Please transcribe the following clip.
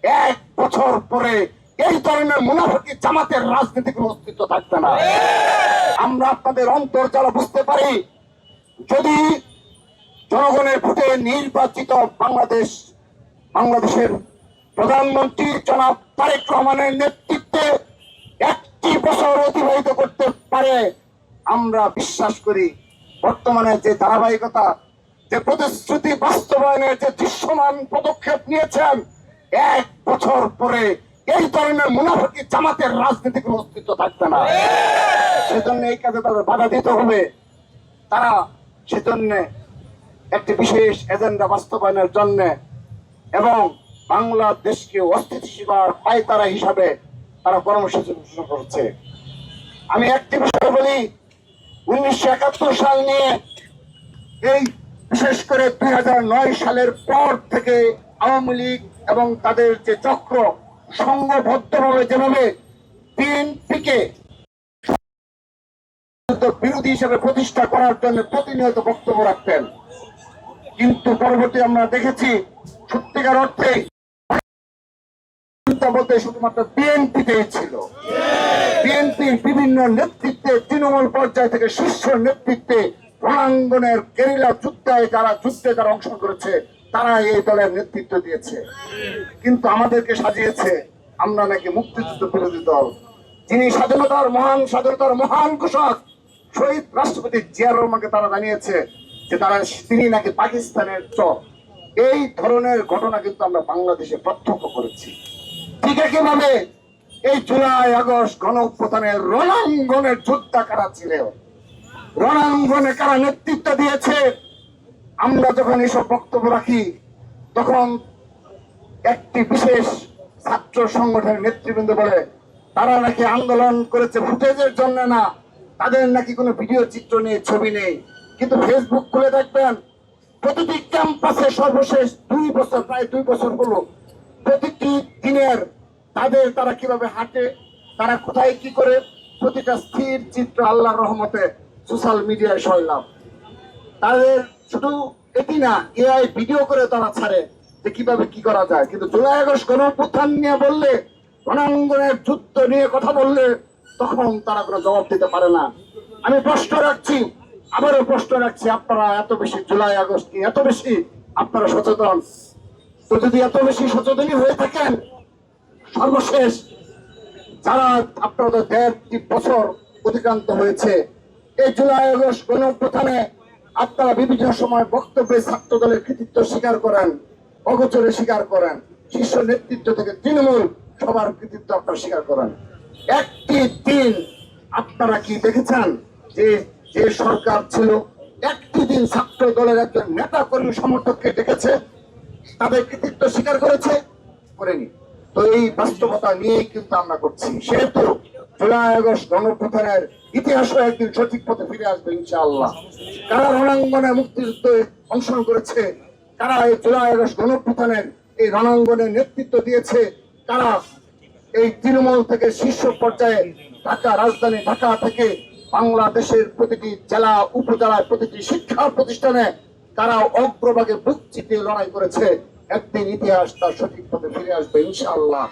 এক বছর পরে এই ধরনের মুনাফিকি জামাতের রাজনীতি কোনো অস্তিত্ব থাকবে না। আমরা আপনাদের অন্তর্জাল বুঝতে পারি। যদি জনগণের ভোটে নির্বাচিত বাংলাদেশের প্রধানমন্ত্রী জনাব তারেক রহমানের নেতৃত্বে একটি বছর অতিবাহিত করতে পারে, আমরা বিশ্বাস করি বর্তমানে যে ধারাবাহিকতা, যে প্রতিশ্রুতি বাস্তবায়নের যে দৃশ্যমান পদক্ষেপ নিয়েছেন, এক বছর পরে এই ধরনের মুনাফিকি জামাতের রাজনীতি কোনো অস্তিত্ব থাকবে না। সেজন্য এই কাজে তাদের বাধা দিতে হবে। তারা সেজন্য একটি বিশেষ এজেন্ডা বাস্তবায়নের জন্য এবং বাংলাদেশকে অস্থিতিশীল পায়তারা হিসাবে তারা কর্মসূচি ঘোষণা করছে। আমি একটি বিষয় বলি, 1971 সাল নিয়ে এই বিশেষ করে 2009 সালের পর থেকে আওয়ামী লীগ এবং তাদের যে চক্র সংঘবদ্ধভাবে যেভাবে বিএনপিকে বিরোধী হিসেবে প্রতিষ্ঠা করার জন্য প্রতিনিয়ত বক্তব্য রাখতেন, কিন্তু পরবর্তী আমরা দেখেছি সত্যিকার অর্থে বলতে শুধুমাত্র বিএনপিতে ছিল। বিএনপির বিভিন্ন নেতৃত্বে, তৃণমূল পর্যায় থেকে শীর্ষ নেতৃত্বে রণাঙ্গনের গেরিলা যুদ্ধে যারা অংশগ্রহণ করেছে তারা এই দলের নেতৃত্ব দিয়েছে। কিন্তু আমাদেরকে সাজিয়েছে আমরা নাকি মুক্তিযুদ্ধ বিরোধী দল। যিনি স্বাধীনতার মহান ঘোষক শহীদ রাষ্ট্রপতি জিয়া রহমানকে তারা জানিয়েছে যে তিনি নাকি পাকিস্তানের চর। এই ধরনের ঘটনা কিন্তু আমরা বাংলাদেশে প্রত্যক্ষ করেছি। ঠিক একইভাবে এই জুলাই আগস্ট গণ অভ্যুত্থানের রণাঙ্গনের যোদ্ধা কারা ছিল, রণাঙ্গনে কারা নেতৃত্ব দিয়েছে, আমরা যখন এসব বক্তব্য রাখি তখন একটি বিশেষ ছাত্র সংগঠনের নেতৃবৃন্দ বলে তারা নাকি আন্দোলন করেছে ফুটেজের জন্য না, তাদের নাকি কোনো ভিডিও চিত্র নেই, ছবি নেই। কিন্তু ফেসবুক খুলে দেখবেন প্রতিটি ক্যাম্পাসে সর্বশেষ প্রায় 2 বছর হলো প্রতিটি দিনের তারা কিভাবে হাঁটে, তারা কোথায় কি করে, প্রতিটা স্থির চিত্র আল্লাহর রহমতে সোশ্যাল মিডিয়ায় ছড়ালাম। তাদের শুধু এটি না, এআই ভিডিও করে তারা ছাড়ে যে কিভাবে কি করা যায়। কিন্তু জুলাই আগস্ট গণ অভ্যুত্থান নিয়ে বললে, রণাঙ্গনের যুদ্ধ নিয়ে কথা বললে তখন তারা কোনো জবাব দিতে পারে না। আমি প্রশ্ন রাখছি, আবারও প্রশ্ন রাখছি, আপনারা এত বেশি জুলাই আগস্ট নিয়ে এত বেশি আপনারা সচেতন, তো যদি এত বেশি সচেতনই হয়ে থাকেন, সর্বশেষ যারা আপনাদের 1.5 বছর অতিক্রান্ত হয়েছে এই জুলাই আগস্ট গণ অভ্যুত্থানে, আপনারা বিভিন্ন সময় বক্তব্যে ছাত্র দলের কৃতিত্ব স্বীকার করেন, অগোচরে স্বীকার করেন, শীর্ষ নেতৃত্ব থেকে তৃণমূল সবার কৃতিত্ব আপনারা স্বীকার করেন। একটি দিন আপনারা কি দেখেছেন যে সরকার ছিল একটি দিন ছাত্র দলের একজন নেতা কর্মী সমর্থককে ডেকেছে, তাদের কৃতিত্ব স্বীকার করেনি? তো এই বাস্তবতা নিয়েই কিন্তু আমরা করছি। সেহেতু জুলাই আগস্ট গণ অভ্যুত্থানের ইতিহাসও একদিন সঠিক পথে ফিরে আসবে ইনশাআল্লাহ। কারা রণাঙ্গনে মুক্তিযুদ্ধে অংশগ্রহণ করেছে, কারা এই জুলাই আগস্ট গণ অভ্যুত্থানের এই রণাঙ্গনে নেতৃত্ব দিয়েছে, কারা এই তৃণমূল থেকে শীর্ষ পর্যায়ে রাজধানী ঢাকা থেকে বাংলাদেশের প্রতিটি জেলা উপজেলায় প্রতিটি শিক্ষা প্রতিষ্ঠানে তারা অগ্রভাগে বুক চিতিয়ে লড়াই করেছে, একদিন ইতিহাস তার সঠিক পথে ফিরে আসবে ইনশাআল্লাহ।